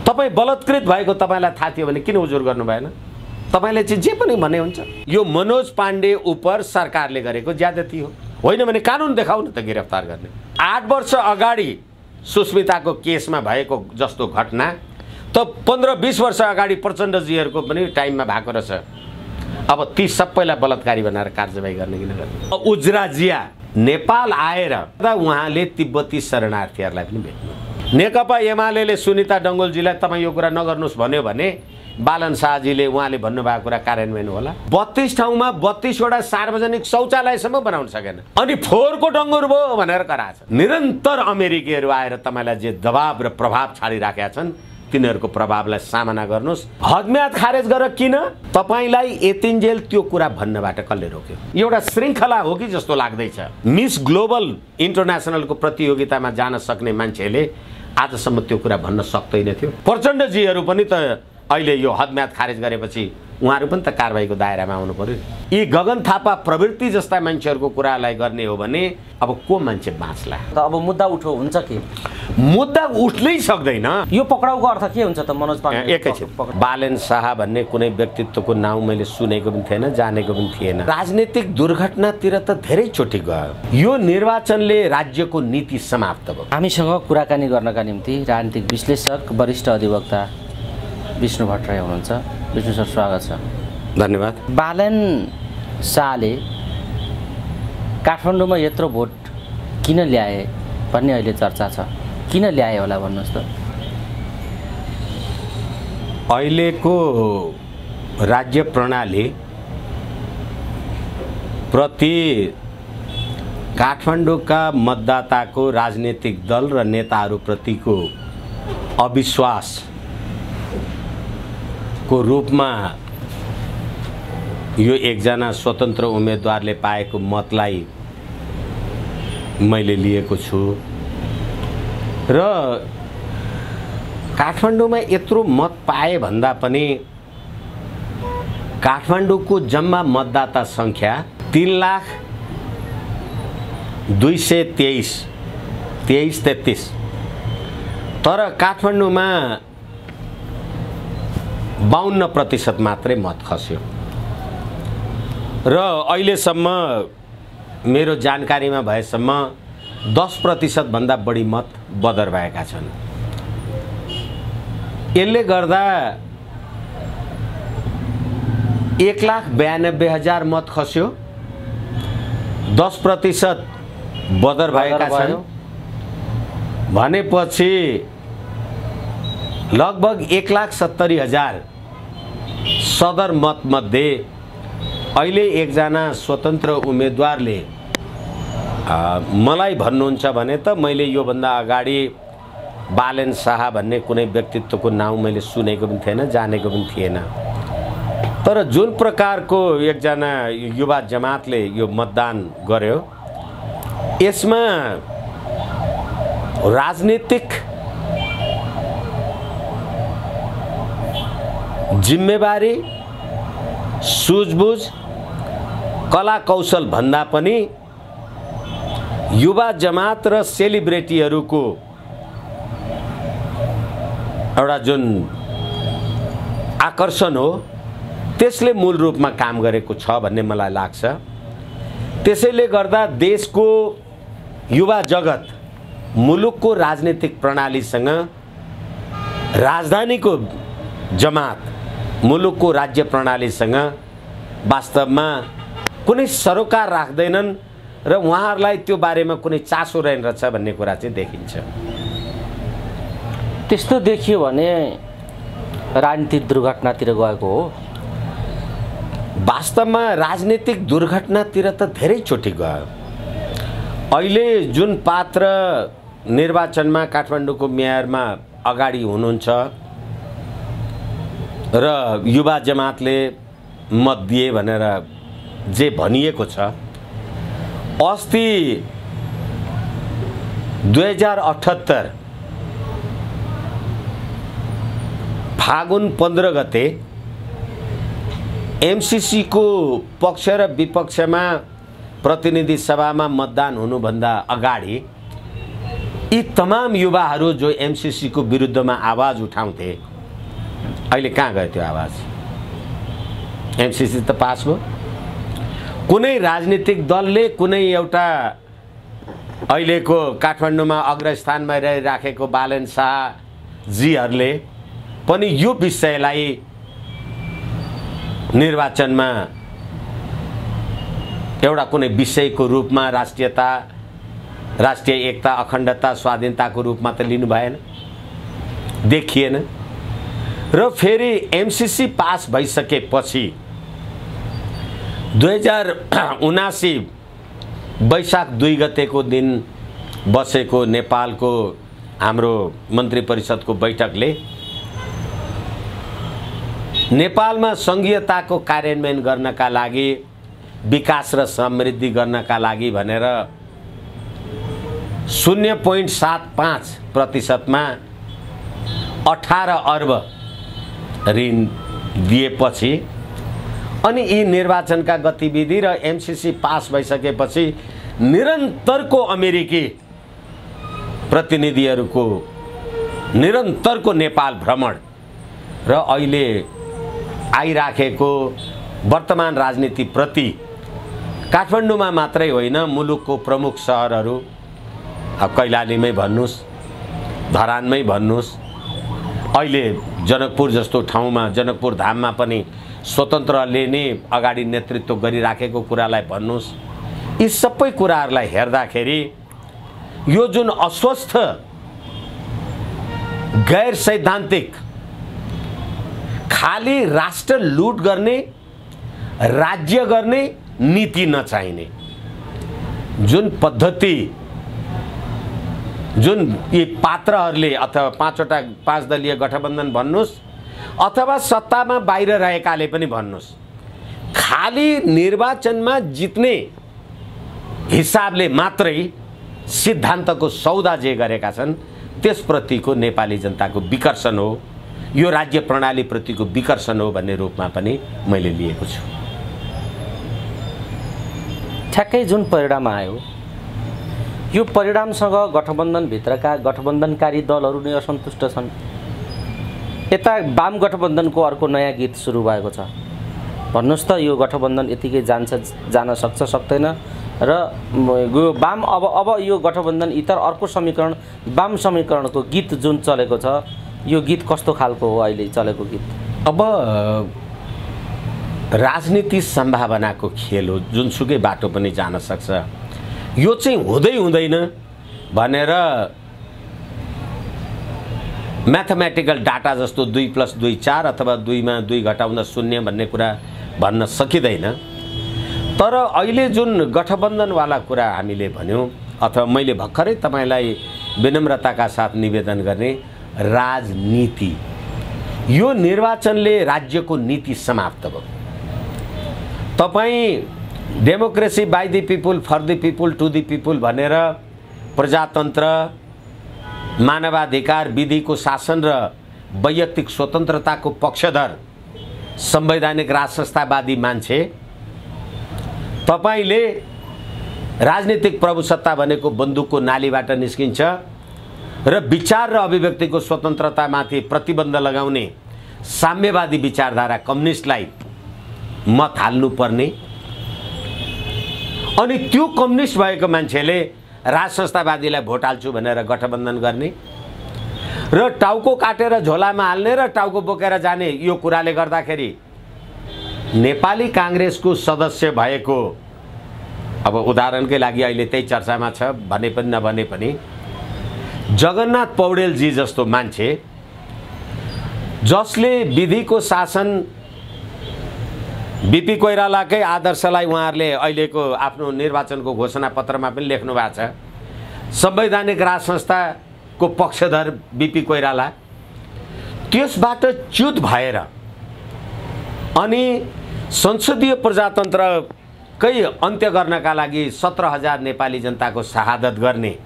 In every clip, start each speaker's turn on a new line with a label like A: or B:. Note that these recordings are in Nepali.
A: तपाईँ बलात्कृत भएको तपाईँलाई थाहा थियो भने किन उजुर गर्नु भएन? तपाईँले चाहिँ जे पनि भन्ने हुन्छ। यो मनोज पाण्डे उप सरकारले गरेको ज्यादती हो, होइन भने कानुन देखाउ न त गिरफ्तार गर्ने। 8 वर्ष अगाडि सुस्मिताको केसमा भएको जस्तो घटना त 15-20 वर्ष अगाडि प्रचण्डजीहरूको पनि टाइममा भएको रहेछ। अब ती सबैलाई बलात्कारी बनाएर कारबाही गर्ने किन गर्ने? उज्रा जिया नेपाल आएर उहाँले तिब्बती शरणार्थीहरूलाई पनि भेट्नु। नेकपा एमाले सुनिता डङ्गोलजीलाई तपाईँ यो कुरा नगर्नुहोस् भन्यो भने बालन शाहजीले उहाँले भन्नुभएको कुरा कार्यान्वयन होला। 32 ठाउँमा 32 वटा सार्वजनिक शौचालयसम्म बनाउन सकेन, अनि फोहोरको डङ्गुर भयो भनेर कराछ। निरन्तर अमेरिकीहरू आएर तपाईँलाई जे दबाब र प्रभाव छाडिराखेका छन् तिनीहरूको प्रभावलाई सामना गर्नुहोस्। हदम्याद खारेज गर किन? तपाईँलाई यतिन्जेल त्यो कुरा भन्नबाट कसले रोक्यो? एउटा श्रृङ्खला हो कि जस्तो लाग्दैछ। मिस ग्लोबल इन्टरनेसनलको प्रतियोगितामा जान सक्ने मान्छेले आजसम्म त्यो कुरा भन्न सक्दैन थियो। प्रचण्डजीहरू पनि त अहिले यो हदम्याद खारेज गरेपछि उहाँहरू पनि त कारबाहीको दायरामा आउनु पर्यो। यी गगन थापा प्रवृत्ति जस्ता मान्छेहरूको कुरालाई गर्ने हो भने अब को मान्छे बाँच्ला?
B: त अब मुद्दा उठो हुन्छ कि
A: मुद्दा उठ्नै सक्दैन।
B: यो पक्राउको अर्थ के हुन्छ त मनोज पाण्डे?
A: एकैछिन, बालेन शाह भन्ने कुनै व्यक्तित्वको नाउँ मैले सुनेको पनि थिएन, जानेको पनि थिएन। राजनीतिक दुर्घटनातिर त धेरैचोटि गयो। यो निर्वाचनले राज्यको नीति समाप्त भयो।
B: हामीसँग कुराकानी गर्नका निम्ति राजनीतिक विश्लेषक वरिष्ठ अधिवक्ता विष्णु भट्टराई हुनुहुन्छ। विष्णु सर, स्वागत छ।
A: धन्यवाद।
B: बालेन शाहले काठमाडौँमा यत्रो भोट किन ल्याए भन्ने अहिले चर्चा छ। किन ल्याए होला भन्नुहोस् त?
A: अहिलेको राज्य प्रणाली प्रति काठमाडौँका मतदाताको राजनीतिक दल र नेताहरूप्रतिको अविश्वास को रूपमा यो एकजना स्वतन्त्र उम्मेदवारले पाएको मतलाई मैले लिएको छु र काठमाडौँमा यत्रो मत पाए भन्दा पनि काठमाडौँको जम्मा मतदाता सङ्ख्या 3,223,33 तर काठमाडौँमा 52% मात्रै मत खस्यो र अहिलेसम्म मेरो जानकारीमा भएसम्म 10% भन्दा बढी मत बदर भएका छन्। यसले गर्दा 1,92,000 मत खस्यो, 10% बदर भएका छन् भनेपछि लगभग 1,70,000 सदर मत मध्ये अहिले एकजना स्वतन्त्र उम्मेदवारले मलाई भन्नुहुन्छ भने त मैले योभन्दा अगाडि बालेन शाह भन्ने कुनै व्यक्तित्वको नाउँ मैले सुनेको पनि थिएन, जानेको पनि थिएन। तर जुन प्रकारको एकजना युवा जमातले यो मतदान गर्यो यसमा राजनीतिक जिम्मेवारी, सुझबुझ, कला कौशल भन्दा पनि युवा जमात र सेलिब्रेटीहरूको एउटा जुन आकर्षण हो त्यसले मूल रूपमा काम गरेको छ भन्ने मलाई लाग्छ। त्यसैले गर्दा देशको युवा जगत मुलुकको राजनीतिक प्रणालीसँग राजधानीको जमात मुलुकको राज्य प्रणालीसँग वास्तवमा कुनै सरोकार राख्दैनन् र उहाँहरूलाई त्यो बारेमा कुनै चासो रहेनछ भन्ने कुरा चाहिँ देखिन्छ।
B: त्यस्तो देखियो भने राजनीतिक दुर्घटनातिर गएको हो।
A: वास्तवमा राजनीतिक दुर्घटनातिर त धेरैचोटि गयो। अहिले जुन पात्र निर्वाचनमा काठमाडौँको मेयरमा अगाडि हुनुहुन्छ र युवा जमातले मत दिए भनेर जे भनिएको छ, अस्ति 2078 फागुन 15 गते एमसीसी को पक्ष र विपक्षमा प्रतिनिधि सभामा मतदान हुनुभन्दा अगाडि यी तमाम युवाहरू जो एमसीसी को विरुद्धमा आवाज उठाउँथे अहिले कहाँ गयो त्यो आवाज? एमसीसी त पास भयो। कुनै राजनीतिक दलले कुनै एउटा अहिलेको काठमाडौँमा अग्रस्थानमा रहिराखेको बालन शाह जीहरूले पनि यो विषयलाई निर्वाचनमा एउटा कुनै विषयको रूपमा राष्ट्रियता, राष्ट्रिय एकता, अखण्डता, स्वाधीनताको रूपमा त लिनु भएन, देखिएन। र फेरि एमसीसी पास भइसकेपछि 2079 वैशाख 2 गतेको दिन बसेको नेपालको हाम्रो मन्त्री परिषदको बैठकले नेपालमा संघीयताको कार्यान्वयन गर्नका लागि, विकास र समृद्धि गर्नका लागि भनेर 0.75% मा 18 अर्ब ऋण दिएपछि अनि यी निर्वाचनका गतिविधि र एमसीसी पास भइसकेपछि निरन्तरको अमेरिकी प्रतिनिधिहरूको निरन्तरको नेपाल भ्रमण र अहिले आइराखेको वर्तमान राजनीतिप्रति काठमाडौँमा मात्रै होइन, मुलुकको प्रमुख सहरहरू, कैलालीमै भन्नुस्, धरानमै भन्नुस्, अहिले जनकपुर जस्तो ठाउँमा, जनकपुर धाममा पनि स्वतन्त्रले नै अगाडि नेतृत्व गरिराखेको कुरालाई भन्नुस्, यी सबै कुराहरूलाई हेर्दाखेरि यो जुन अस्वस्थ, गैर सैद्धान्तिक, खाली राष्ट्र लुट गर्ने, राज्य गर्ने नीति नचाहिने जुन पद्धति, जुन यी पात्रहरूले अथवा 5 दलीय गठबन्धन भन्नुस् अथवा सत्तामा बाहिर रहेकाले पनि भन्नुस्, खाली निर्वाचनमा जित्ने हिसाबले मात्रै सिद्धान्तको सौदा जे गरेका छन् त्यसप्रतिको नेपाली जनताको विकर्षण हो, यो राज्य प्रणाली प्रतिको विकर्षण हो भन्ने रूपमा पनि मैले लिएको छु।
B: ठ्याक्कै जुन परिणाम आयो, यो परिणामसँग गठबन्धनभित्रका गठबन्धनकारी दलहरू नै असन्तुष्ट छन्। यता वाम गठबन्धनको अर्को नयाँ गीत सुरु भएको छ। भन्नुस् त यो गठबन्धन यतिकै जान सक्छ सक्दैन र यो वाम अब यो गठबन्धन इतर अर्को समीकरण, वाम समीकरणको गीत जुन चलेको छ, यो गीत कस्तो खालको हो अहिले चलेको गीत?
A: अब राजनीति सम्भावनाको खेल हो, जुनसुकै बाटो पनि जान सक्छ। यो चाहिँ हुँदै हुँदैन भनेर म्याथमेटिकल डाटा जस्तो 2 + 2 4 अथवा 2 मा 2 घटाउँदा 0 भन्ने कुरा भन्न सकिँदैन। तर अहिले जुन गठबन्धनवाला कुरा हामीले भन्यौँ अथवा मैले भर्खरै तपाईँलाई विनम्रताका साथ निवेदन गर्ने, राजनीति, यो निर्वाचनले राज्यको नीति समाप्त भयो। तपाईँ democracy by the people, for the people, to the people भनेर प्रजातन्त्र, मानवाधिकार, विधिको शासन र वैयक्तिक स्वतन्त्रताको पक्षधर संवैधानिक राजसंस्थावादी मान्छे, तपाईले राजनीतिक प्रभुसत्ता भनेको बन्दुकको नालीबाट निस्किन्छ र विचार र अभिव्यक्तिको स्वतन्त्रतामाथि प्रतिबन्ध लगाउने साम्यवादी विचारधारा कम्युनिस्टलाई मत हाल्नुपर्ने, अनि त्यो कम्युनिस्ट भएको मान्छेले राजसंस्थावादीलाई भोट हाल्छु भनेर गठबन्धन गर्ने र टाउको काटेर झोलामा हाल्ने र टाउको बोकेर जाने, यो कुराले गर्दाखेरि नेपाली कांग्रेसको सदस्य भएको, अब उदाहरणकै लागि अहिले त्यही चर्चामा छ, भने पनि नभने पनि जगन्नाथ पौडेलजी जस्तो मान्छे जसले विधिको शासन, बीपी कोइरालाकै आदर्शलाई उहाँहरूले अहिलेको आफ्नो निर्वाचनको घोषणापत्रमा पनि लेख्नु भएको छ, संवैधानिक राज संस्थाको पक्षधर बीपी कोइराला, त्यसबाट च्युत भएर अनि संसदीय प्रजातन्त्रकै अन्त्य गर्नका लागि 17,000 नेपाली जनताको शहादत गर्ने,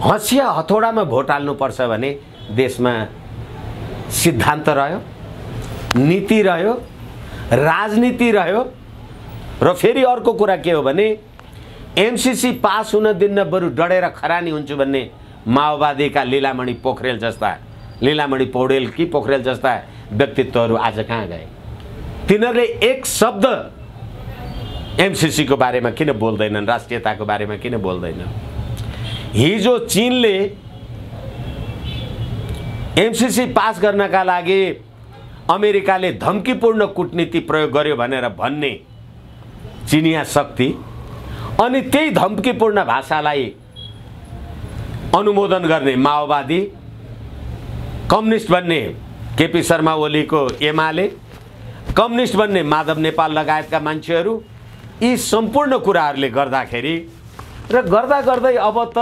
A: हँसिया हथौडामा भोट हाल्नुपर्छ भने देशमा सिद्धान्त रह्यो, नीति रह्यो, राजनीति रह्यो। र फेरि अर्को कुरा के हो भने एमसीसी पास हुन दिन्न, बरु डढेर खरानी हुन्छु भन्ने माओवादीका लीलामणि पोखरेल जस्ता, लीलामणि पौडेल कि पोखरेल जस्ता व्यक्तित्वहरू आज कहाँ गए? तिनीहरूले एक शब्द एमसीसी को बारेमा किन बोल्दैनन्? राष्ट्रियताको बारेमा किन बोल्दैनन्? हिजो चीनले एमसीसी पास गर्नका लागि अमेरिकाले धम्कीपूर्ण कूटनीति प्रयोग गर्यो भनेर भन्ने चिनिया शक्ति, अनि त्यही धम्कीपूर्ण भाषालाई अनुमोदन गर्ने माओवादी, कम्युनिस्ट भन्ने केपी शर्मा ओलीको एमाले, कम्युनिस्ट भन्ने माधव नेपाल लगायतका मान्छेहरू, यी सम्पूर्ण कुराहरूले गर्दाखेरि र गर्दा गर्दै अब त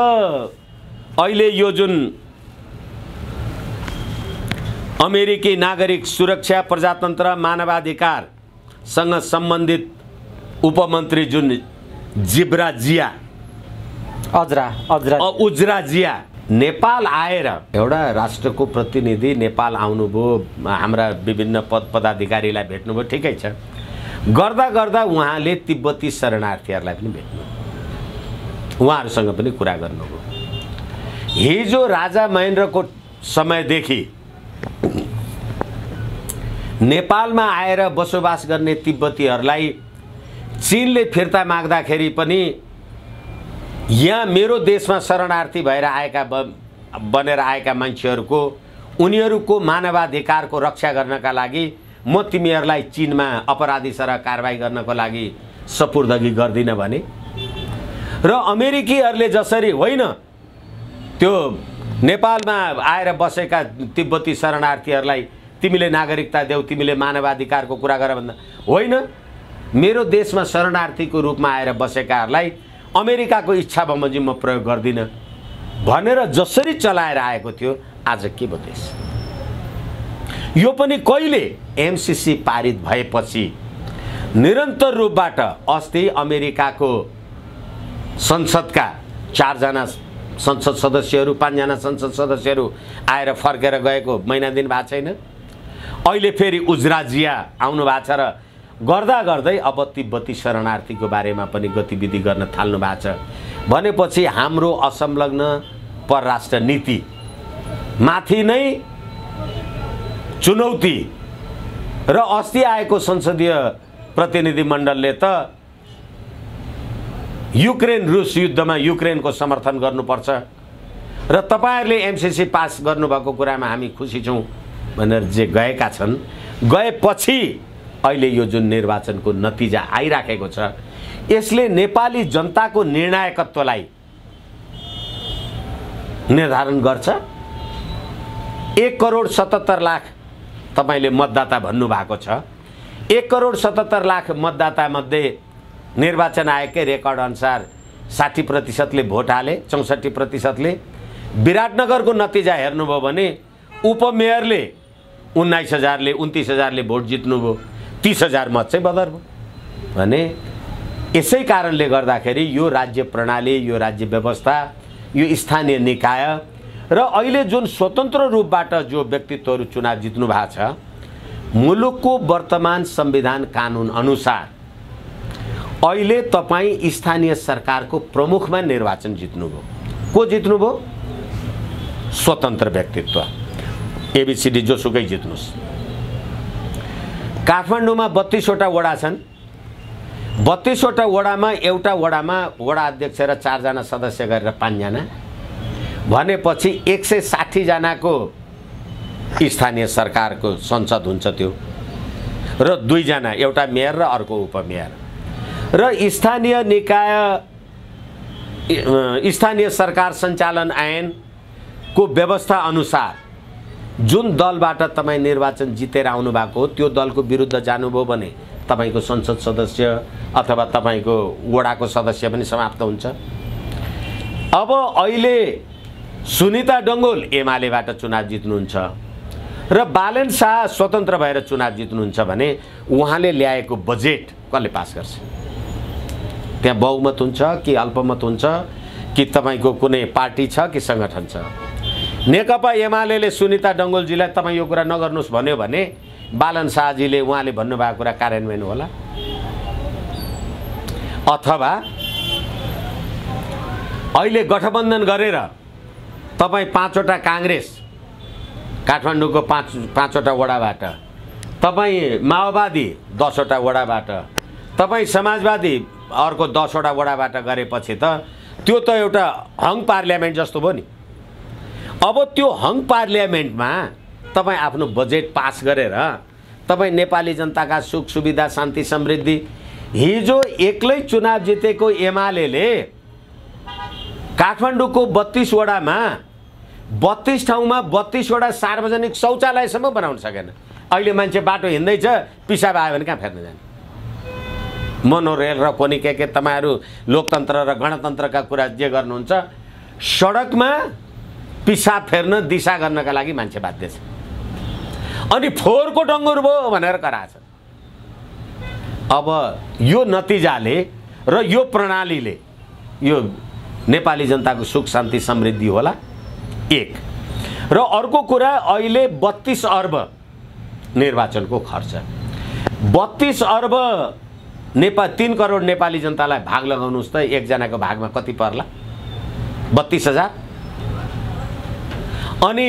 A: अहिले यो जुन अमेरिकी नागरिक सुरक्षा, प्रजातन्त्र, मानवाधिकारसँग सम्बन्धित उपमन्त्री जुन जिब्रा जिया उज्रा जिया नेपाल आएर एउटा राष्ट्रको प्रतिनिधि नेपाल आउनुभयो, हाम्रा विभिन्न पदाधिकारीलाई भेट्नुभयो, ठिकै छ। गर्दा गर्दा उहाँले तिब्बती शरणार्थीहरूलाई पनि भेट्नु, उहाँहरूसँग पनि कुरा गर्नुभयो। हिजो राजा महेन्द्रको समयदेखि नेपालमा आएर बसोबास गर्ने तिब्बतीहरूलाई चीनले फिर्ता माग्दाखेरि पनि यहाँ मेरो देशमा शरणार्थी भएर आएका बनेर आएका मान्छेहरूको उनीहरूको मानवाधिकारको रक्षा गर्नका लागि म तिमीहरूलाई चीनमा अपराधी सरह कारबाही गर्नको लागि सपुर्दगी गर्दिन भने, र अमेरिकीहरूले जसरी होइन त्यो नेपालमा आएर बसेका तिब्बती शरणार्थीहरूलाई तिमीले नागरिकता देऊ, तिमीले मानवाधिकारको कुरा गर भन्दा होइन, मेरो देशमा शरणार्थीको रूपमा आएर बसेकाहरूलाई अमेरिकाको इच्छा बमोजिम म प्रयोग गर्दिन भनेर जसरी चलाएर आएको थियो, आज के भयो देश? यो पनि कहिले? एमसीसी पारित भएपछि निरन्तर रूपबाट अस्ति अमेरिकाको संसदका 4 जना संसद सदस्यहरू, 5 जना संसद सदस्यहरू आएर फर्केर गएको महिना दिन भएको छैन। अहिले फेरि उज्रा जिया आउनु भएको छ र गर्दा गर्दै अब तिब्बती शरणार्थीको बारेमा पनि गतिविधि गर्न थाल्नु भएको छ भनेपछि हाम्रो असंलग्न परराष्ट्र नीति माथि नै चुनौती र अस्ति आएको संसदीय प्रतिनिधिमण्डलले त युक्रेन रुस युद्धमा युक्रेनको समर्थन गर्नुपर्छ र तपाईहरुले एमसीसी पास गर्नुभएको कुरामा हामी खुसी छौं भनेर जे गएका छन्, गएपछि अहिले यो जुन निर्वाचनको नतिजा आइराखेको छ यसले नेपाली जनताको निर्णायकत्वलाई निर्धारण गर्छ। 1,77,00,000 तपाईले मतदाता भन्नु भएको छ। 1,77,00,000 मतदाता मध्ये निर्वाचन आयोगकै रेकर्ड अनुसार 60% ले भोट हाले, 64% ले। विराटनगरको नतिजा हेर्नुभयो भने उपमेयरले 19,000 ले 29,000 ले भोट जित्नुभयो, 30,000 मत चाहिँ बदर भयो भने यसै कारणले गर्दाखेरि यो राज्य प्रणाली, यो राज्य व्यवस्था, यो स्थानीय निकाय र अहिले जुन स्वतन्त्र रूपबाट जो व्यक्तित्वहरू चुनाव जित्नु भएको छ, मुलुकको वर्तमान संविधान कानुन अनुसार अहिले तपाई स्थानीय सरकारको प्रमुखमा निर्वाचन जित्नुभयो। को जित्नुभयो? स्वतन्त्र व्यक्तित्व। एबीसीडी जोसुकै जित्नुस्। काठमाडौँमा 32 वटा वडा छन्। 32 वटा वडामा एउटा वडामा वडा अध्यक्ष र 4 जना सदस्य गरेर 5 जना भनेपछि 160 जनाको स्थानीय सरकारको संसद हुन्छ त्यो, र 2 जना, एउटा मेयर र अर्को उपमेयर। र स्थानीय निकाय स्थानीय सरकार सञ्चालन ऐन को व्यवस्था अनुसार जुन दलबाट तपाई निर्वाचन जितेर आउनु भएको त्यो दलको विरुद्ध जानुभयो भने तपाईको संसद सदस्य अथवा तपाईको वडाको सदस्य पनि समाप्त हुन्छ। अब अहिले सुनिता डंगोल एमालेबाट चुनाव जित्नुहुन्छ र बालन शाह स्वतन्त्र भएर चुनाव जित्नुहुन्छ भने उहाँले ल्याएको बजेट कसले पास गर्छ? त्यहाँ बहुमत हुन्छ कि अल्पमत हुन्छ कि तपाईको कुनै पार्टी छ कि संगठन छ? नेकपा एमालेले सुनिता डंगोलजीलाई तपाई यो कुरा नगर्नुस् भन्यो भने बालन शाहजीले उहाँले भन्नुभएको कुरा कार्यान्वयन होला। अथवा अहिले गठबन्धन गरेर तपाईँ 5वटा काङ्ग्रेस काठमाडौँको 5वटा वडाबाट, तपाईँ माओवादी 10वटा वडाबाट, तपाईँ समाजवादी अर्को 10वटा वडाबाट गरेपछि त त्यो त एउटा हङ पार्लियामेन्ट जस्तो भयो नि। अब त्यो हङ पार्लियामेन्टमा तपाईँ आफ्नो बजेट पास गरेर तपाईँ नेपाली जनताका सुख सुविधा शान्ति समृद्धि, हिजो एक्लै चुनाव जितेको एमाले काठमाडौँको 32 वडामा 32 ठाउँमा 32वटा सार्वजनिक शौचालयसम्म बनाउन सकेन। अहिले मान्छे बाटो हिँड्दैछ, पिसाब आयो भने कहाँ फेर्न जाने? मोनोरेल र कोनी के तपाईँहरू लोकतन्त्र र गणतन्त्रका कुरा जे गर्नुहुन्छ, सडकमा पिसाब फेर्न दिशा गर्नका लागि मान्छे बाध्य छ। अनि फोहोरको डङ्गुर भयो भनेर कराछ। अब यो नतिजाले र यो प्रणालीले यो नेपाली जनताको सुख शान्ति समृद्धि होला एक। र अर्को कुरा, अहिले 32 अर्ब निर्वाचनको खर्च, 32 अर्ब 3 करोड नेपाली जनतालाई भाग लगाउनुहोस् त, एकजनाको भागमा कति पर्ला? 32,000। अनि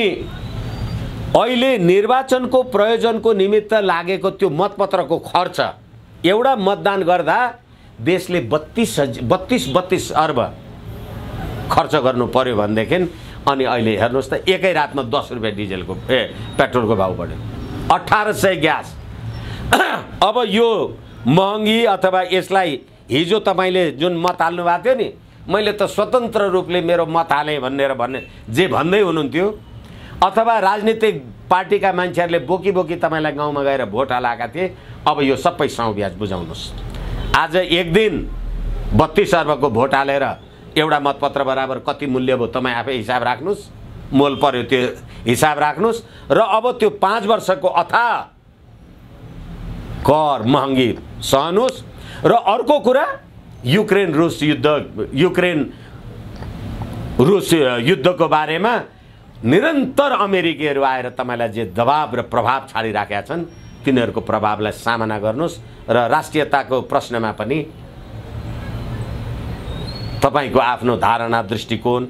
A: अहिले निर्वाचनको प्रयोजनको निमित्त लागेको त्यो मतपत्रको खर्च, एउटा मतदान गर्दा देशले 32 अर्ब खर्च गर्नु पर्यो भनेदेखि, अनि अहिले हेर्नुहोस् त एकै रातमा 10 रुपियाँ डिजेलको पेट्रोलको भाउ बढ्यो, 1800 ग्यास। अब यो महँगी अथवा यसलाई हिजो तपाईँले जुन मत हाल्नु भएको थियो नि, मैले त स्वतन्त्र रूपले मेरो मत हालेँ भन्ने जे भन्दै हुनुहुन्थ्यो, अथवा राजनीतिक पार्टीका मान्छेहरूले बोकी बोकी तपाईँलाई गाउँमा गएर भोट हालेका थिए, अब यो सबै साउ ब्याज बुझाउनुहोस्। आज एक दिन 32 अर्बको भोट हालेर एउटा मतपत्र बराबर कति मूल्य भयो तपाईँ आफै हिसाब राख्नुहोस्, मोल पर्यो त्यो हिसाब राख्नुहोस्। र अब त्यो 5 वर्षको अथाह कर महँगी सहनुहोस्। र अर्को कुरा, युक्रेन रुस युद्धको बारेमा निरन्तर अमेरिकीहरू आएर तपाईँलाई जे दबाब र प्रभाव छाडिराखेका छन्, तिनीहरूको प्रभावलाई सामना गर्नुहोस्। र राष्ट्रियताको प्रश्नमा पनि तपाईको आफ्नो धारणा, दृष्टिकोण,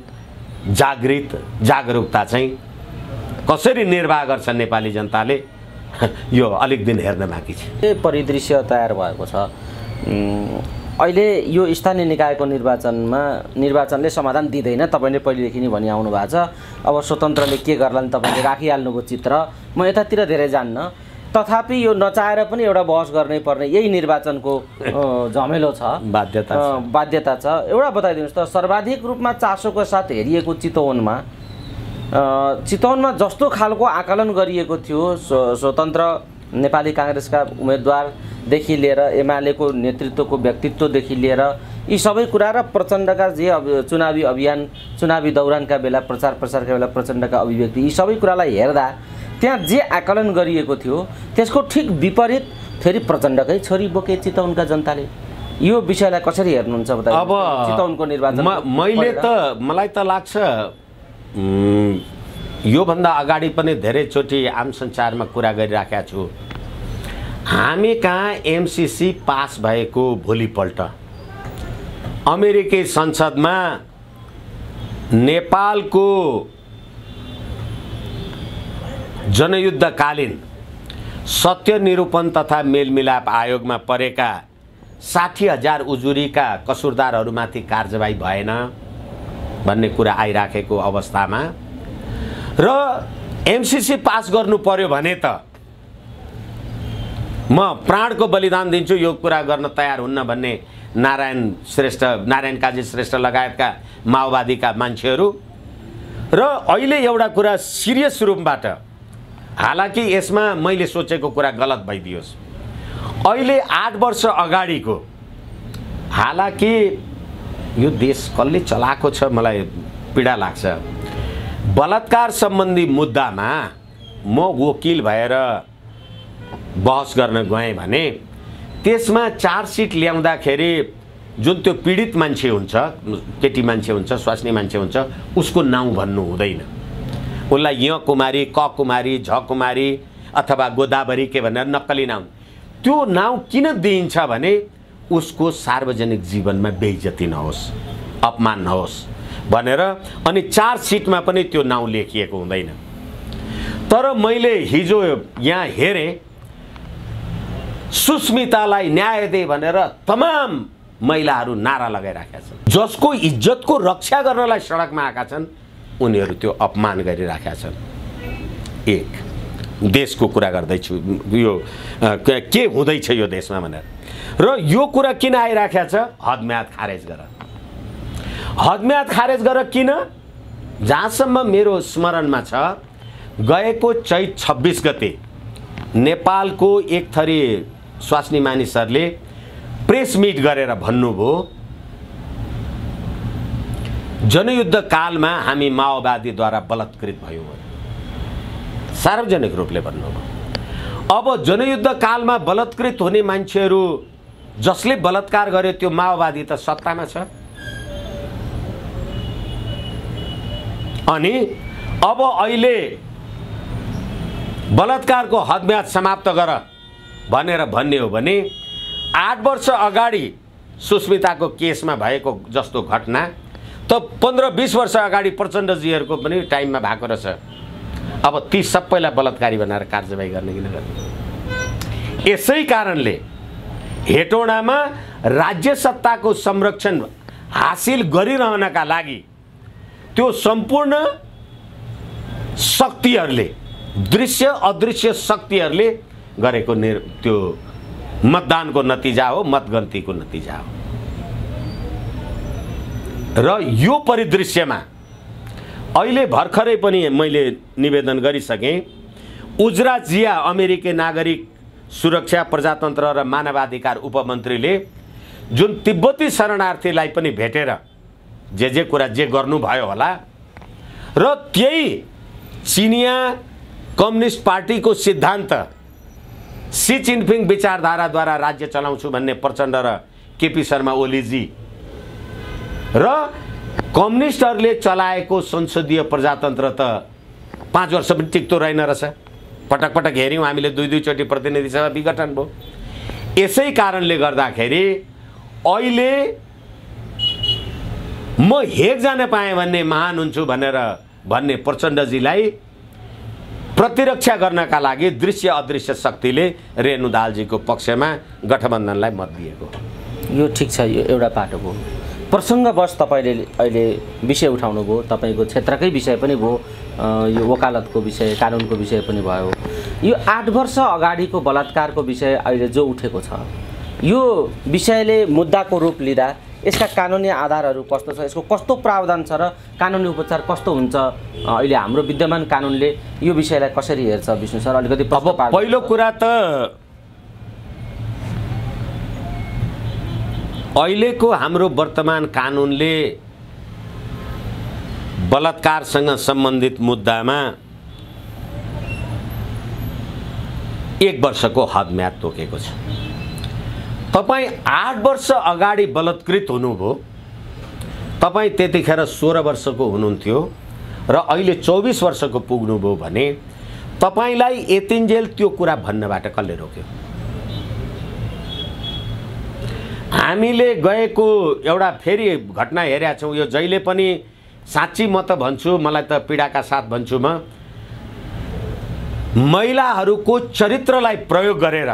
A: जागरुकता चाहिँ कसरी निर्वाह गर्छ नेपाली जनताले, यो अलिक दिन हेर्न बाँकी छ।
B: परिदृश्य तयार भएको छ। अहिले यो स्थानीय निकायको निर्वाचनले समाधान दिँदैन, तपाईँले पहिलेदेखि नै भनि आउनु भएको छ। अब स्वतन्त्रले के गर्लान् तपाईँले राखिहाल्नुभयो चित्र, म यतातिर धेरै जान्न। तथापि यो नचाहेर पनि एउटा बहस गर्नै पर्ने यही निर्वाचनको झमेलो छ, बाध्यता छ। एउटा बताइदिनुहोस् त, सर्वाधिक रूपमा चासोको साथ हेरिएको चितवनमा जस्तो खालको आकलन गरिएको थियो, स्वतन्त्र नेपाली काङ्ग्रेसका उम्मेदवारदेखि लिएर एमालेको नेतृत्वको व्यक्तित्वदेखि लिएर यी सबै कुरा र प्रचण्डका जे चुनावी दौरानका बेला प्रचार प्रसारका बेला प्रचण्डका अभिव्यक्ति, यी सबै कुरालाई हेर्दा त्यहाँ जे आकलन गरिएको थियो त्यसको ठिक विपरीत फेरि प्रचण्डकै छोरी बोके चितवनका जनताले। यो विषयलाई कसरी हेर्नुहुन्छ बताउनु?
A: अब
B: चितवनको निर्वाचन
A: मलाई त लाग्छ योभन्दा अगाडि पनि धेरैचोटि आम सञ्चारमा कुरा गरिराखेका छु, हामी कहाँ एमसीसी पास भएको भोलिपल्ट अमेरिकी संसदमा नेपालको जनयुद्धकालीन सत्य निरूपण तथा मेलमिलाप आयोगमा परेका 60,000 उजुरीका कसुरदारहरूमाथि कारबाही भएन भन्ने कुरा आइराखेको अवस्थामा र एमसीसी पास गर्नु पर्यो भने त म प्राणको बलिदान दिन्छु, यो कुरा गर्न तयार हुन्न भन्ने नारायण काजी श्रेष्ठ लगायतका माओवादीका मान्छेहरू। र अहिले एउटा कुरा सिरियस रूपबाट, हालाकि यसमा मैले सोचेको कुरा गलत भइदियोस्, अहिले 8 वर्ष अगाडिको, हालाकि यो देश कसले चलाएको छ मलाई पीडा लाग्छ, बलात्कार सम्बन्धी मुद्दामा म वकिल भएर बहस गर्न गएँ भने त्यसमा चार्जसिट ल्याउँदाखेरि जुन त्यो पीडित मान्छे हुन्छ, केटी मान्छे हुन्छ, स्वास्नी मान्छे हुन्छ, उसको नाउँ भन्नु हुँदैन। उसलाई य कुमारी, क कुमारी, झ कुमारी अथवा गोदावरी के भनेर नक्कली नाउँ, त्यो नाउँ किन दिइन्छ भने उसको सार्वजनिक जीवनमा बेइज्जती नहोस्, अपमान नहोस् भनेर अनि चार्जसिटमा पनि त्यो नाउँ लेखिएको हुँदैन। तर मैले हिजो यहाँ हेरेँ सुस्मितालाई न्याय दे भनेर तमाम महिलाहरू नारा लगाइराखेका छन्। जसको इज्जतको रक्षा गर्नलाई सडकमा आएका छन् उनीहरू त्यो अपमान गरिराखेका छन्। एक देशको कुरा गर्दैछु, यो के हुँदैछ यो देशमा भनेर। र यो कुरा किन आइराखेको छ? हदम्याद खारेज गर, हदम्याद खारेज गर। किन? जहाँसम्म मेरो स्मरणमा छ, गएको चैत 26 गते नेपालको एक थरी स्वास्नी मानिसहरूले प्रेस मिट गरेर भन्नुभयो जनयुद्ध कालमा हामी माओवादीद्वारा बलात्कृत भयौँ। सार्वजनिक रूपले भन्नुभयो। अब जनयुद्ध कालमा बलात्कृत हुने मान्छेहरू जसले बलात्कार गर्यो त्यो माओवादी त सत्तामा छ। अनि अब अहिले बलात्कारको हदम्याद समाप्त गर भनेर भन्ने हो भने 8 वर्ष अगाडि सुस्मिताको केसमा भएको जस्तो घटना त 15-20 वर्ष अगाडि प्रचण्डजीहरूको पनि टाइममा भएको रहेछ। अब ती सबैलाई बलात्कारी बनाएर कारबाही गर्ने किन गर्ने? यसै कारणले हेटौडामा राज्य सत्ताको संरक्षण हासिल गरिरहनका लागि त्यो सम्पूर्ण शक्तिहरूले, दृश्य अदृश्य शक्तिहरूले गरेको त्यो मतदानको नतिजा हो, मतगन्तीको नतिजा हो। र यो परिदृश्यमा अहिले भर्खरै पनि मैले निवेदन गरिसकेँ, उजरा जिया अमेरिकी नागरिक सुरक्षा प्रजातन्त्र र मानवाधिकार उपमन्त्रीले जुन तिब्बती शरणार्थीलाई पनि भेटेर जे कुरा जे गर्नुभयो होला र त्यही चिनिया कम्युनिस्ट पार्टीको सिद्धान्त सी जिनपिङ विचारधाराद्वारा राज्य चलाउँछु भन्ने प्रचण्ड र केपी शर्मा ओलीजी र कम्युनिस्टहरूले चलाएको संसदीय प्रजातन्त्र त 5 वर्ष पनि टिक्दो रहेन रहेछ। पटक पटक हेऱ्यौँ हामीले, 2-2 चोटि प्रतिनिधि सभा विघटन भयो। यसै कारणले गर्दाखेरि अहिले म हेग जान पाएँ भन्ने महान हुन्छु भनेर भन्ने प्रचण्डजीलाई प्रतिरक्षा गर्नका लागि दृश्य अदृश्य शक्तिले रेणु दाहालजीको पक्षमा गठबन्धनलाई मत दिएको।
B: यो ठिक छ, यो एउटा पाटो भयो। प्रसङ्गवश तपाईँले अहिले विषय उठाउनु भयो, तपाईँको क्षेत्रकै विषय पनि भयो, यो वकालतको विषय, कानुनको विषय पनि भयो। यो 8 वर्ष अगाडिको बलात्कारको विषय अहिले जो उठेको छ, यो विषयले मुद्दाको रूप लिँदा यसका कानुनी आधारहरू कस्तो छ, यसको कस्तो प्रावधान छ र कानुनी उपचार कस्तो हुन्छ, अहिले हाम्रो विद्यमान कानुनले यो विषयलाई कसरी हेर्छ विष्णु सर? अलिकति
A: पहिलो कुरा त अहिलेको हाम्रो वर्तमान कानुनले बलात्कारसँग सम्बन्धित मुद्दामा 1 वर्षको हदम्याद तोकेको छ। तपाईँ 8 वर्ष अगाडि बलात्कृत हुनुभयो, तपाईँ त्यतिखेर 16 वर्षको हुनुहुन्थ्यो र अहिले 24 वर्षको पुग्नुभयो भने तपाईलाई यतिन्जेल त्यो कुरा भन्नबाट कसले रोक्यो? हामीले गएको एउटा फेरि घटना हेरेका छौँ। यो जहिले पनि साँच्ची म त भन्छु, मलाई त पीडाका साथ भन्छु, म महिलाहरूको चरित्रलाई प्रयोग गरेर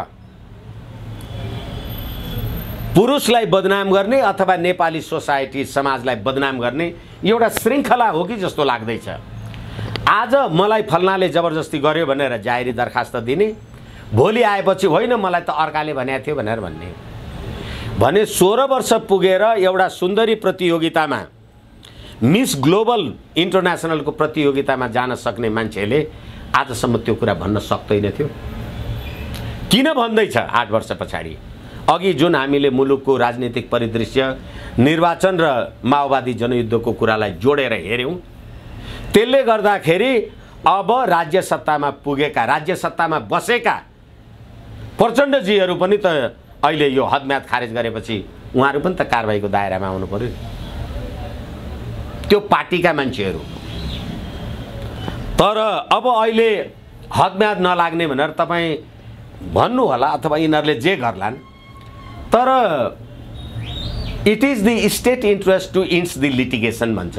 A: पुरुषलाई बदनाम गर्ने अथवा नेपाली सोसाइटी समाजलाई बदनाम गर्ने एउटा श्रृङ्खला हो कि जस्तो लाग्दैछ। आज मलाई फल्नाले जबरजस्ती गर्यो भनेर जाहेरी दरखास्त दिने, भोलि आएपछि होइन मलाई त अर्काले भनेको थियो भनेर भन्ने। भने 16 वर्ष पुगेर एउटा सुन्दरी प्रतियोगितामा, मिस ग्लोबल इन्टरनेसनलको प्रतियोगितामा जान सक्ने मान्छेले आजसम्म त्यो कुरा भन्न सक्दैन थियो। किन भन्दैछ? 8 वर्ष पछाडि अघि जुन हामीले मुलुकको राजनीतिक परिदृश्य, निर्वाचन र माओवादी जनयुद्धको कुरालाई जोडेर हेऱ्यौँ, त्यसले गर्दाखेरि अब राज्य सत्तामा पुगेका, राज्य सत्तामा बसेका प्रचण्डजीहरू पनि त अहिले यो हदम्याद खारेज गरेपछि उहाँहरू पनि त कारबाहीको दायरामा आउनु पर्यो। त्यो पार्टीका मान्छेहरू। तर अब अहिले हदम्याद नलाग्ने भनेर तपाईँ भन्नु होला अथवा यिनीहरूले जे गर्लान्, तर it is the state interest to end the litigation भन्छ।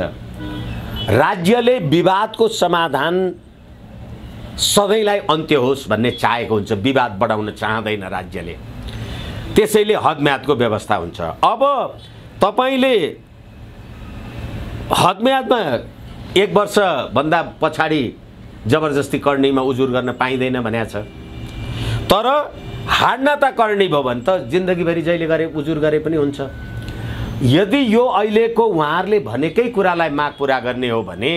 A: राज्यले विवादको समाधान सधैँलाई अन्त्य होस् भन्ने चाहेको हुन्छ, विवाद बढाउन चाहँदैन राज्यले, त्यसैले हदम्यादको व्यवस्था हुन्छ। अब तपाईले हदम्यादमा 1 वर्षभन्दा पछाडि जबरजस्ती करनीमा उजुर गर्न पाइँदैन भनेको छ, तर हाड्न त करनी भयो भने त जिन्दगीभरि जहिले गरे उजुर गरे पनि हुन्छ। यदि यो अहिलेको उहाँहरूले भनेकै कुरालाई माग पुरा गर्ने हो भने,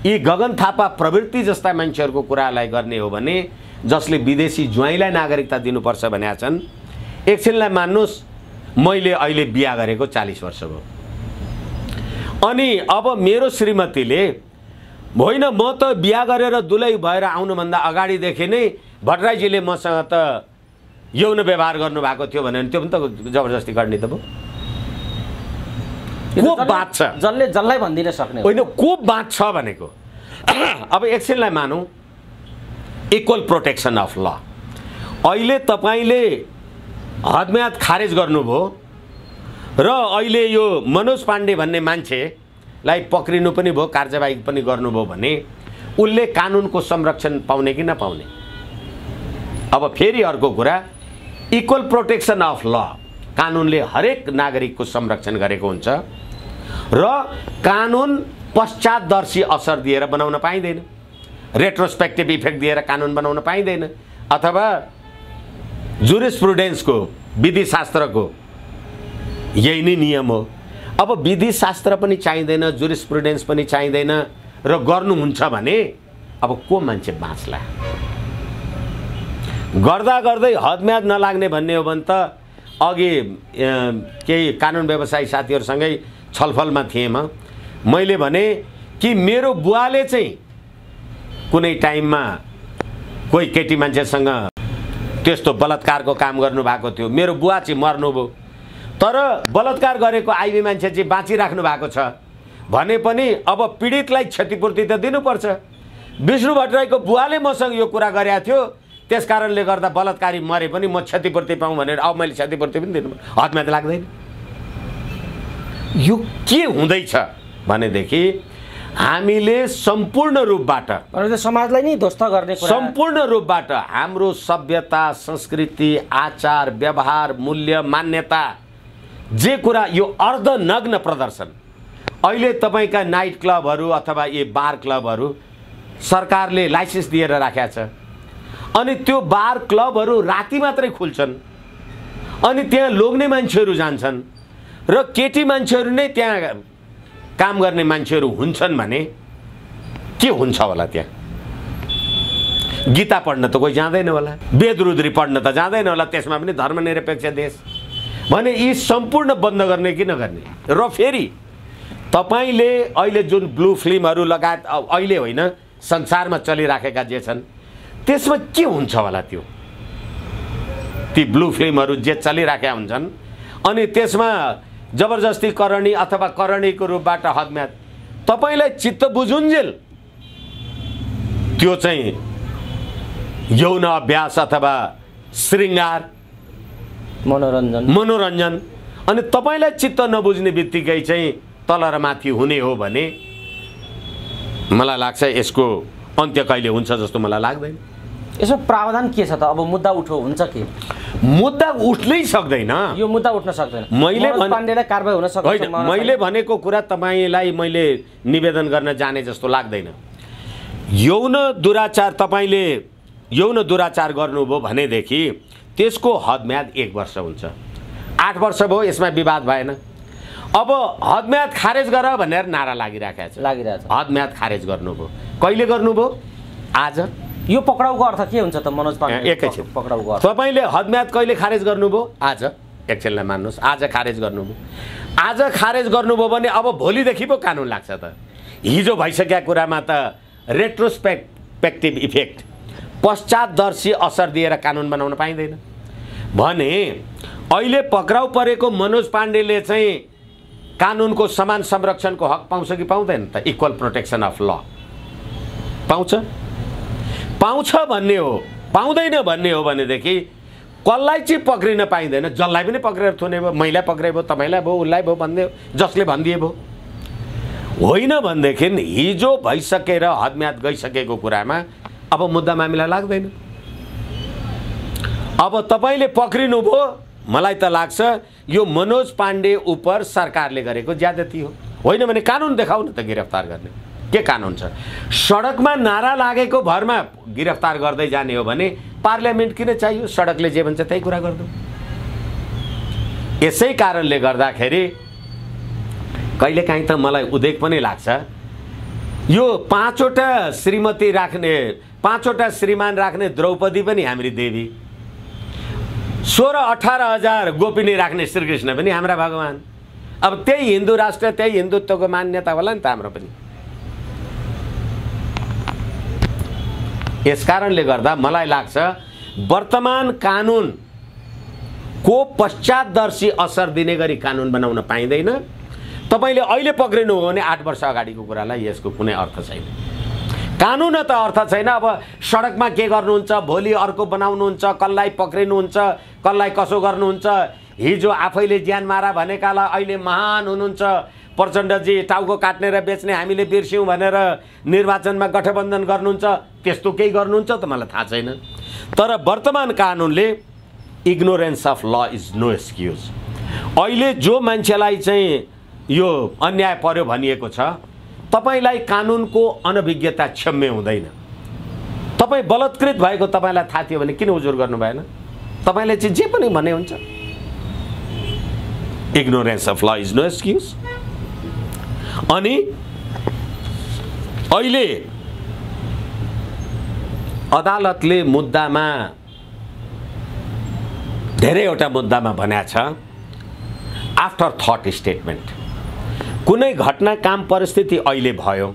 A: यी गगन थापा प्रवृत्ति जस्ता मान्छेहरूको कुरालाई गर्ने हो भने, जसले विदेशी ज्वाइँलाई नागरिकता दिनुपर्छ भनेका छन्, एकछिनलाई मान्नुहोस् मैले अहिले बिहा गरेको 40 वर्ष भयो, अनि अब मेरो श्रीमतीले होइन म त बिहा गरेर दुलै भएर आउनुभन्दा अगाडिदेखि नै भट्टराईजीले मसँग त यौन व्यवहार गर्नुभएको थियो भने त्यो पनि त जबरजस्ती गर्ने त भयो। को बात छ,
B: जसलाई भनिदिन सक्ने
A: होइन, को बात छ भनेको। अब एकछिनलाई मानौँ इक्वल प्रोटेक्सन अफ ल, अहिले तपाईँले हदम्याद खारेज गर्नुभयो र अहिले यो मनोज पाण्डे भन्ने मान्छेलाई पक्रिनु पनि भयो, कारबाही पनि गर्नुभयो भने उसले कानुनको संरक्षण पाउने कि नपाउने। अब फेरि अर्को कुरा, इक्वल प्रोटेक्सन अफ ल, कानुनले हरेक नागरिकको संरक्षण गरेको हुन्छ र कानुन पश्चातदर्शी असर दिएर बनाउन पाइँदैन, रेट्रोस्पेक्टिभ इफेक्ट दिएर कानुन बनाउन पाइँदैन, अथवा जुरिस्प्रुडेन्सको विधिशास्त्रको यही नै नियम हो। अब विधिशास्त्र पनि चाहिँदैन, जुरिस्प्रुडेन्स पनि चाहिँदैन र गर्नुहुन्छ भने अब को मान्छे बाँच्ला। गर्दा गर्दै हदम्याद नलाग्ने भन्ने हो भने त अघि केही कानुन व्यवसायी साथीहरूसँगै छलफलमा थिएँ मैले भने कि मेरो बुवाले चाहिँ कुनै टाइममा कोही केटी मान्छेसँग त्यस्तो बलात्कारको काम गर्नुभएको थियो, मेरो बुवा चाहिँ मर्नुभयो, तर बलात्कार गरेको आइबी मान्छे चाहिँ बाँचिराख्नु भएको छ भने पनि अब पीडितलाई क्षतिपूर्ति त दिनुपर्छ। विष्णु भट्टराईको बुवाले मसँग यो कुरा गरेको थियो, त्यस कारणले गर्दा बलात्कारी मरे पनि म क्षतिपूर्ति पाऊँ भनेर अब मैले क्षतिपूर्ति पनि दिनु, हदम्याद लाग्दैन। यो के हुँदैछ भनेदेखि हामीले सम्पूर्ण रूपबाट
B: समाजलाई नै ध्वस्त गर्ने कुरा,
A: सम्पूर्ण रूपबाट हाम्रो सभ्यता, संस्कृति, आचार व्यवहार, मूल्य, मान्यता, जे कुरा यो अर्धनग्न प्रदर्शन। अहिले तपाईका नाइट क्लबहरू अथवा यी बार क्लबहरू सरकारले लाइसेन्स दिएर राखेको छ, अनि त्यो बार क्लबहरू राति मात्रै खुल्छन्, अनि त्यहाँ लोग्ने मान्छेहरू जान्छन् र केटी मान्छेहरू नै त्यहाँ काम गर्ने मान्छेहरू हुन्छन् भने के हुन्छ होला। त्यहाँ गीता पढ्न त कोही जाँदैन होला, वेद रुद्री पढ्न त जाँदैन होला, त्यसमा पनि धर्मनिरपेक्ष देश भने यी सम्पूर्ण बन्द गर्ने कि नगर्ने। र फेरि तपाईले अहिले जुन ब्लू फिल्महरू लगायत अहिले होइन संसारमा चलिराखेका जे छन् त्यसमा के हुन्छ होला, त्यो ती ब्लू फिल्महरू जे चलिराखेका हुन्छन् अनि त्यसमा जबरजस्ती करणी अथवा करणीको रूपबाट हदम्याद, तपाईलाई चित्त बुझुन्जेल त्यो चाहिँ यौन अभ्यास अथवा श्रृंगार मनोरञ्जन, अनि तपाईलाई चित्त नबुझ्ने बित्तिकै चाहिँ तल र माथि हुने हो भने मलाई लाग्छ यसको अन्त्य कहिले हुन्छ जस्तो मलाई लाग्दैन।
B: यसो प्रावधान के छ त? अब मुद्दा उठो हुन्छ के?
A: मुद्दा उठ्नै सक्दैन,
B: यो मुद्दा उठ्न सक्दैन।
A: मैले
B: कारबाही हुन सक्दैन।
A: मैले भनेको कुरा तपाईलाई मैले निवेदन गर्न जाने जस्तो लाग्दैन। यौन दुराचार, तपाईले यौन दुराचार गर्नुभयो भनेदेखि त्यसको हदम्याद 1 वर्ष हुन्छ। 8 वर्ष भयो, यसमा विवाद भएन। अब हदम्याद खारेज गर भनेर नारा लागिरहेको छ। हदम्याद खारेज गर्नुभयो, कहिले गर्नुभयो? आज।
B: यो पक्राउको अर्थ के हुन्छ त मनोज पाण्डे?
A: एकैछिन
B: पक्राउको अर्थ
A: तपाईले हदम्याद कहिले खारेज गर्नुभयो? आज। एकछिनलाई मान्नुहोस्, आज खारेज गर्नुभयो। आज खारेज गर्नुभयो भने अब भोलिदेखि पो कानुन लाग्छ त? हिजो भइसकेका कुरामा त रेट्रोस्पेक्टिभ इफेक्ट, पश्चातदर्शी असर दिएर कानुन बनाउन पाइँदैन भने अहिले पक्राउ परेको मनोज पाण्डेले चाहिँ कानुनको समान संरक्षणको हक पाउँछ कि पाउँदैन त? इक्वल प्रोटेक्सन अफ ल पाउँछ? पाउँछ भन्ने हो, पाउँदैन भन्ने हो भनेदेखि कसलाई चाहिँ पक्रिन पाइँदैन? जसलाई पनि पक्रेर थुने भयो, मैलाई पक्रे भयो, तपाईँलाई भयो, उसलाई भयो भन्दै जसले भनिदिए भयो। होइन भनेदेखि हिजो भइसकेर हदम्याद गइसकेको कुरामा अब मुद्दा मामिला लाग्दैन। अब तपाईँले पक्रिनुभयो, मलाई त लाग्छ यो मनोज पाण्डे उप सरकारले गरेको ज्यादती हो। होइन भने कानुन देखाउ न त गिरफ्तार गर्ने के कानुन छ? सडकमा नारा लागेको भरमा गिरफ्तार गर्दै जाने हो भने पार्लियामेन्ट किन चाहियो? सडकले जे भन्छ त्यही कुरा गर्दो। यसै कारणले गर्दाखेरि कहिलेकाहीँ त मलाई उदेक पनि लाग्छ, यो 5वटा श्रीमती राख्ने 5वटा श्रीमान राख्ने द्रौपदी पनि हाम्री देवी, 16-18 हजार गोपिनी राख्ने श्रीकृष्ण पनि हाम्रा भगवान। अब त्यही हिन्दू राष्ट्र, त्यही हिन्दुत्वको मान्यता होला नि त हाम्रो पनि। यस कारणले गर्दा मलाई लाग्छ वर्तमान कानुनको पश्चातदर्शी असर दिने गरी कानुन बनाउन पाइँदैन। तपाईले अहिले पक्रिनु हो भने 8 वर्ष अगाडिको कुरालाई यसको कुनै अर्थ छैन। कानुन त अर्थ छैन। अब सडकमा के गर्नुहुन्छ, भोलि अर्को बनाउनुहुन्छ, कसलाई पक्रिनुहुन्छ, कसलाई कसो गर्नुहुन्छ। हिजो आफैले ज्यान मारा भनेकालाई अहिले महान हुनुहुन्छ प्रचण्डजी, टाउको काट्ने र बेच्ने हामीले बिर्स्यौँ भनेर निर्वाचनमा गठबन्धन गर्नुहुन्छ। त्यस्तो केही गर्नुहुन्छ त मलाई थाहा छैन। तर वर्तमान कानुनले इग्नोरेन्स अफ ल इज नो एक्सक्युज। अहिले जो मान्छेलाई चाहिँ यो अन्याय पर्यो भनिएको छ, तपाईलाई कानुनको अनभिज्ञता क्षम्य हुँदैन। तपाईँ बलात्कृत भएको तपाईलाई थाहा थियो भने किन उजुर गर्नु भएन? तपाईले चाहिँ जे पनि भने हुन्छ। इग्नोरेन्स अफ ल इज नो एक्सक्युज। अनि अहिले अदालतले मुद्दामा धेरैवटा मुद्दामा भनेको छ आफ्टर थट स्टेटमेन्ट। कुनै घटना काम परिस्थिति अहिले भयो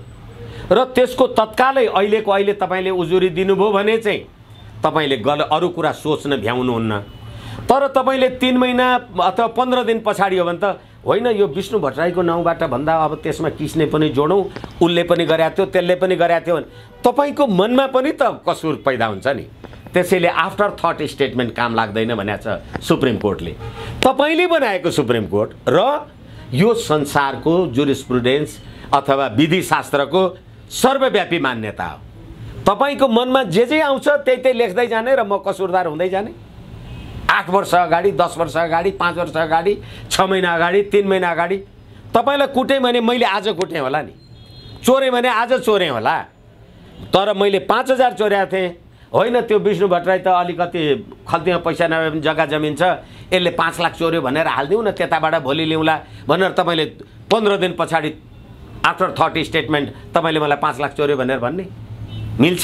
A: र त्यसको तत्कालै अहिलेको अहिले तपाईले उजुरी दिनुभयो भने चाहिँ तपाईले अरू कुरा सोच्न भ्याउनुहुन्न। तर तपाईले 3 महिना अथवा 15 दिन पछाडि हो भने त होइन यो विष्णु भट्टराईको नाउँबाट भन्दा अब त्यसमा किसने पनि जोडौँ, उसले पनि गरेको थियो, त्यसले पनि गरेको थियो भने तपाईको मनमा पनि त कसुर पैदा हुन्छ नि। त्यसैले आफ्टर थट स्टेटमेन्ट काम लाग्दैन भनेको छ सुप्रिम कोर्टले। तपाईले बनाएको सुप्रिम कोर्ट र यो संसारको जुरिस्प्रुडेन्स अथवा विधिशास्त्रको सर्वव्यापी मान्यता हो। तपाईको मनमा जे आउँछ त्यही लेख्दै जाने र म कसुरदार हुँदै जाने। 8 वर्ष अगाडि, 10 वर्ष अगाडि, 5 वर्ष अगाडि, 6 महिना अगाडि, 3 महिना अगाडि तपाईलाई कुटेँ भने मैले आज कुटेँ होला नि, चोरेँ भने आज चोरेँ होला। तर मैले 5000 चोरेको थिएँ। होइन त्यो विष्णु भट्टराई त अलिकति खल्तीमा पैसा नभए पनि जग्गा जमिन छ, यसले 5 लाख चोर्यो भनेर हालिदिउँ न, त्यताबाट भोलि ल्याउँला भनेर तपाईँले 15 दिन पछाडि आफ्टर थट स्टेटमेन्ट तपाईँले मलाई 5 लाख चोर्यो भनेर भन्ने मिल्छ?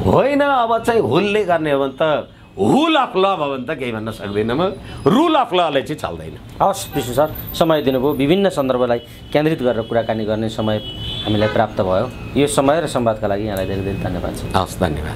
A: होइन। अब चाहिँ हुलले गर्ने हो भने त हुल अफ ल भयो भने त केही भन्न सक्दैन म। रुल अफ लले चाहिँ चल्दैन।
B: हवस् विष्णु सर, समय दिनुभयो। विभिन्न सन्दर्भलाई केन्द्रित गरेर कुराकानी गर्ने समय हामीलाई प्राप्त भयो। यो समय र संवादका लागि यहाँलाई धेरै धेरै धन्यवाद छ।
A: हवस्, धन्यवाद।